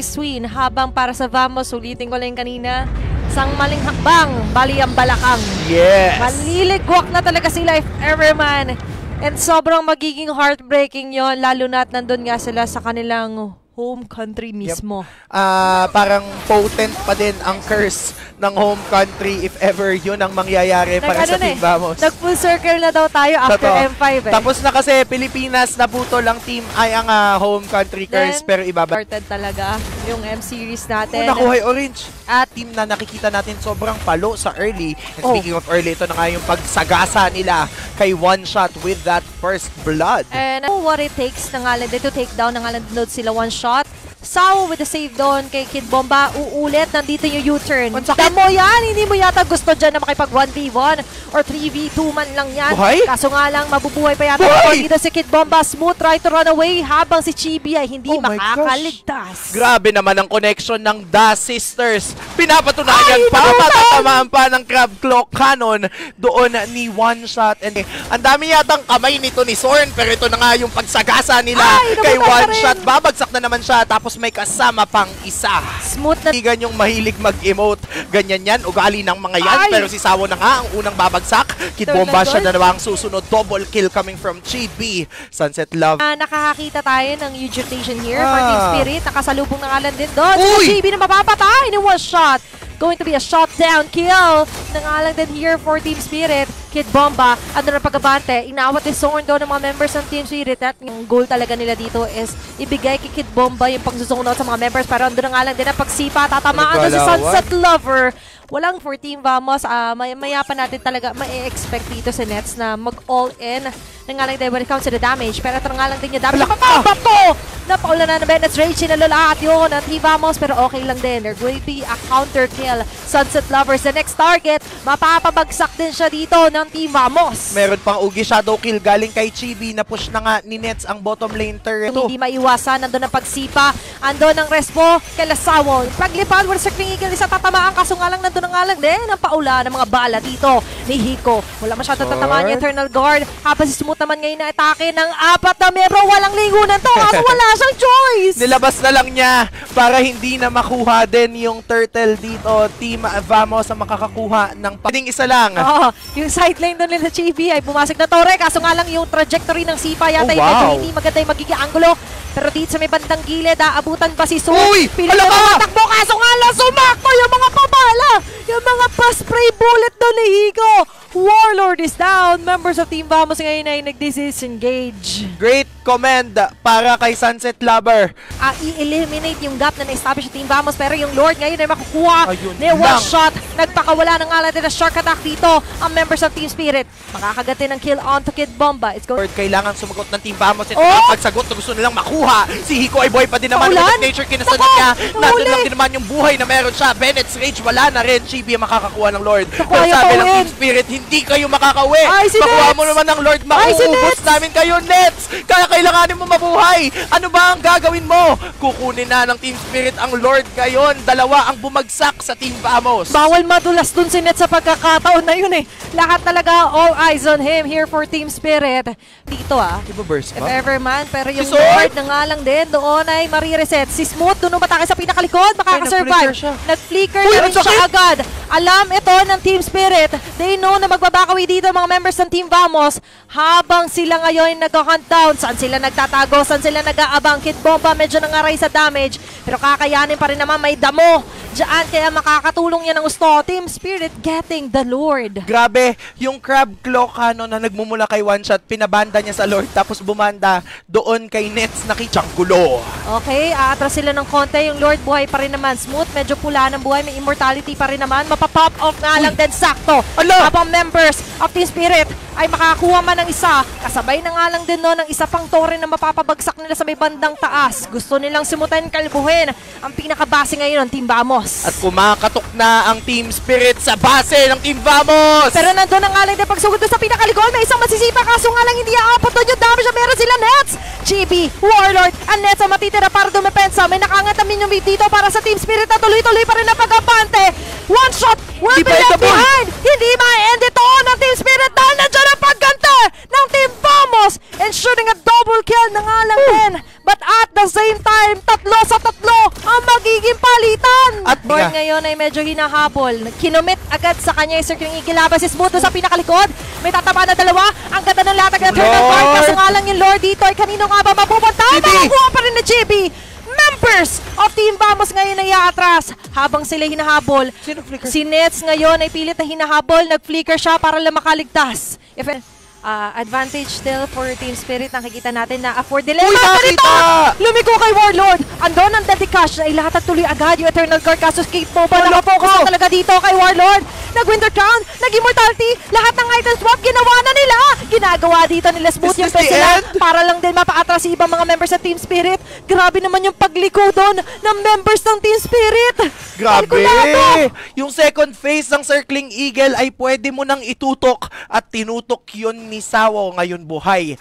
Swin, habang para sa Vamos, ulitin ko lang kanina, isang maling hakbang, bali ang balakang. Yes! Maliligwak na talaga sila if ever man. And sobrang magiging heartbreaking yon, lalo na at nandun nga sila sa kanilang home country mismo. Parang potent pa din ang curse ng home country if ever yun ang mangyayari para sa Team Vamos. Nag-full circle na daw tayo after M5 eh. Tapos na kasi Pilipinas na putol ang team ay ang home country curse. Pero ibaba. Started talaga yung M-series natin. Nakuha orange. At team na nakikita natin sobrang palo sa early. And speaking of early, ito na nga yung pagsagasa nila kay one shot with that first blood. And what it takes na nga to take down na nga lang sila one shot. Sawa with the save doon kay Kid Bomba. Uulit, nandito yung U-turn. Damo yan, hindi mo yata gusto dyan na makipag 1v1 or 3v2 man lang yan. Buhay? Kaso nga lang, mabubuhay pa yata dito si Kid Bomba. Smooth try to run away habang si Chibi ay hindi makakaligtas. Grabe naman ang connection ng Das Sisters. Pinapatunayan pa, matatamaan pa ng Crab Claw Cannon doon ni one shot. And ang dami yatang kamay nito ni Zorn, pero ito na nga yung pagsagasa nila kay one shot. Babagsak na naman siya, tapos may kasama pang isa. Smooth na. Hindi yung mahilig mag-emote. Ganyan yan, ugali ng mga yan. Pero si Sawo na nga ang unang babagsak. Kid Bomba siya na naman ang susunod. Double kill coming from Chibi. Sunset Love. Nakakakita tayo ng usurpation here for Team Spirit. Nakasalubong na nga lang din doon. Si Chibi na mapapatay ni one shot. Going to be a shot down kill. Nangalang din here for Team Spirit. Kid Bomba, ano na pagkabante. Inawat ni Zorn doon ng mga members ng Team Spirit. At yung goal talaga nila dito is ibigay kay Kid Bomba yung pagsusunod sa mga members. Pero andun na nga lang din ang pagsipa. Tatamaan doon si Sunset Lover. Walang for Team Vamos. Maya pa natin talaga ma-expect dito si Nets na mag-all-in. Nangalang din when it comes to the damage. Pero ito nga lang din yung damage. Papapato! Napaula na naman. Nets Rage sinalula at yun at Team Vamos. Pero okay lang din. There will be a counter kill. Sunset Lovers, the next target. Mapapabagsak din siya dito ng Team Vamos. Meron pang Ugi Shadow Kill galing kay Chibi. Na-push na nga ni Nets ang bottom lane turret. Hindi maiwasan. Nandun ang pagsipa. Andun ang respo kay Lasawo. Paglipad, wala sa Eagle. Isa tatamaan. Kaso nga lang nandun na nga lang din ang paula ng mga bala dito ni Hiko. Wala masyadong tatamaan yung Eternal Guard. Habang si Smooth naman ngayon na atake ng apat na membro. Walang lingunan to. Kaso wala siyang choice. Nilabas na lang niya para hindi na makuha din yung turtle dito. Team Vamos ang makakakuha ng pwedeng isa lang. Yung side lane doon nila Chibi ay bumasag na torre. Kaso nga lang yung trajectory ng Sipa yata yung medyo hindi maganda yung magiging angulo. Pero dito sa may bandang gilid, aabutan pa si Sun. Pili na matakbo, kaso nga lang sumakto yung mga pabala. Yung mga pa-spray bullet doon ni Hiko. Warlord is down. Members of Team Vamos ngayon ay nag-disengage. Great command para kay Sunset Lover. I-eliminate yung gap na na-establish sa Team Vamos. Pero yung Lord ngayon ay makukuha ni one shot. Nagpakawala ng ngalan din na shark attack dito ang members of Team Spirit. Makakagatin ng kill onto Kid Bomba. Kailangan sumagot ng Team Vamos. Ito ang pagsagot na gusto nilang makuha. Si Hiko ay boy pa din naman. With nature kinasagot niya. Nandun lang din naman yung buhay na meron siya. Bennett's Rage wala na rin. Chibi ang makakakuha ng Lord. Pero sabi ng Team Spirit, hindi kayo makakauwi. Makuha mo naman ng Lord. Makuubos namin kayo, Nets. Kaya kailanganin mo mabuhay. Ano ba ang gagawin mo? Kukunin na ng Team Spirit ang Lord ngayon. Dalawa ang bumagsak sa Team Vamos. Bawal madulas dun si Nets sa pagkakataon na yun eh. Lahat talaga all eyes on him here for Team Spirit. Dito Burst if ever man. Pero yung Lord na nga lang din doon ay marireset. Si Smooth doon umatake sa pinakalikod. Makakasurvive. Nag-flicker na rin siya agad. Alam ito ng Team Spirit. They know na magbabakawi dito mga members ng Team Vamos. Habang sila ngayon nag-hunt down. Saan sila nagtatago? Saan sila nag-aabang? Kid Bomba medyo nangaray sa damage. Pero kakayanin pa rin naman. May damo diyan, kaya makakatulong yan ng gusto. Team Spirit getting the Lord. Grabe, yung Crab Claw Cannon na nagmumula kay one shot, pinabanda niya sa Lord, tapos bumanda doon kay Nets na kichanggulo. Okay, aatras sila ng konti. Yung Lord buhay pa rin naman. Smooth, medyo pula ng buhay. May immortality pa rin naman. Mapapop off nga lang din sakto. Habang members of Team Spirit ay makakuha man ng isa. Kasabay na nga lang din noon ng isa pang torre na mapapabagsak nila sa may bandang taas. Gusto nilang simutan kalbuhin ang pinakabase ngayon ng Team Vamos. At kumakatok na ang Team Spirit sa base ng Team Vamos. Pero nandun ang nga lang din pagsugod doon sa pinakalikod. May isang masisipa, kaso nga lang hindi aapot doon yung damage na meron sila Nets. Chibi, Warlord, ang Nets ang matitira para dumepensa. May nakangat na minion dito para sa Team Spirit na tuloy-tuloy pa rin ang pag-abante. One shot will be left behind. Hindi ma-end ito ng Team Spirit dahil nandiyan ang paggante ng Team Vamos. And shooting a double kill na nga lang din. But at the same time, 3 sa 3 ang ang magiging palitan. At Born ngayon ay medyo hinahabol. Kinumit agad sa kanya yung Circling Eagle laban si Smooth sa pinakalikod. May tataba na dalawa. Ang ganda ng latag na turtle card. Kaso nga lang yung Lord dito ay kanino nga ba mapupunta? Makakuha pa rin na JB. Members of Team Vamos ngayon ay aatras habang sila hinahabol. Si Nets ngayon ay pilit na hinahabol. Nag-flicker siya para lang makaligtas. Advantage still for Team Spirit. Nakikita natin na afford nila. Uy, nakita! Lumiko kay Warlord. Andon ang Dedicash na ilahat at tuloy agad yung Eternal Guard. Kaso Skate Boba nakafocus na talaga dito kay Warlord. Nag-Winter Crown, nag-Immortality. Lahat ng item swap ginawa na nila. Ginagawa dito nila Smooth yung sila para lang din mapaatras si ibang mga members ng Team Spirit. Grabe naman yung pagliko doon ng members ng Team Spirit. Grabe! Kalkulado. Yung second phase ng Circling Eagle ay pwede mo nang itutok at tinutok yun ni Sawo ngayon buhay.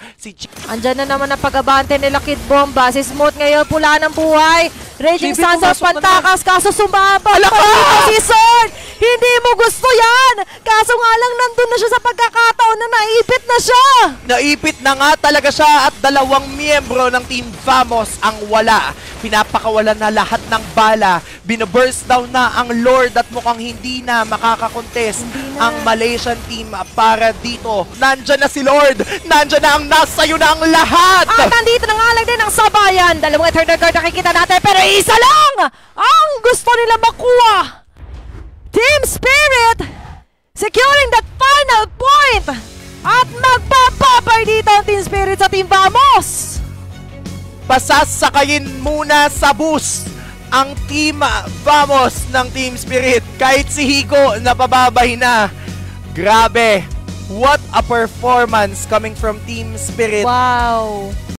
Andyan na naman ang pag-abante nila Kid Bomba. Si Smooth ngayon pula ng buhay. Raging Suns of Pantakas. Kaso sumabal pa dito si Sword. Hindi mo gusto yan. Kaso nga lang nandun na siya sa pagkakataon na naipit na siya. Naipit na nga talaga siya at dalawang miyembro ng Team Vamos ang wala. Pinapakawalan na lahat ng bala. Binaburst down na ang Lord at mukhang hindi na makakakontest ang Malaysian team para dito. Nandyan na si Lord. Nandyan na ang nasayo na ang lahat. At nandito na nga lang din ang sabayan. Dalawang Eternal Guard nakikita natin pero isa lang ang gusto nila makuha. Team Spirit securing that final point. At magpapapay dito ang Team Spirit sa Team Vamos. Pasasakayin muna sa bus ang Team Vamos ng Team Spirit. Kahit si Hiko napababay na. Grabe. What a performance coming from Team Spirit. Wow.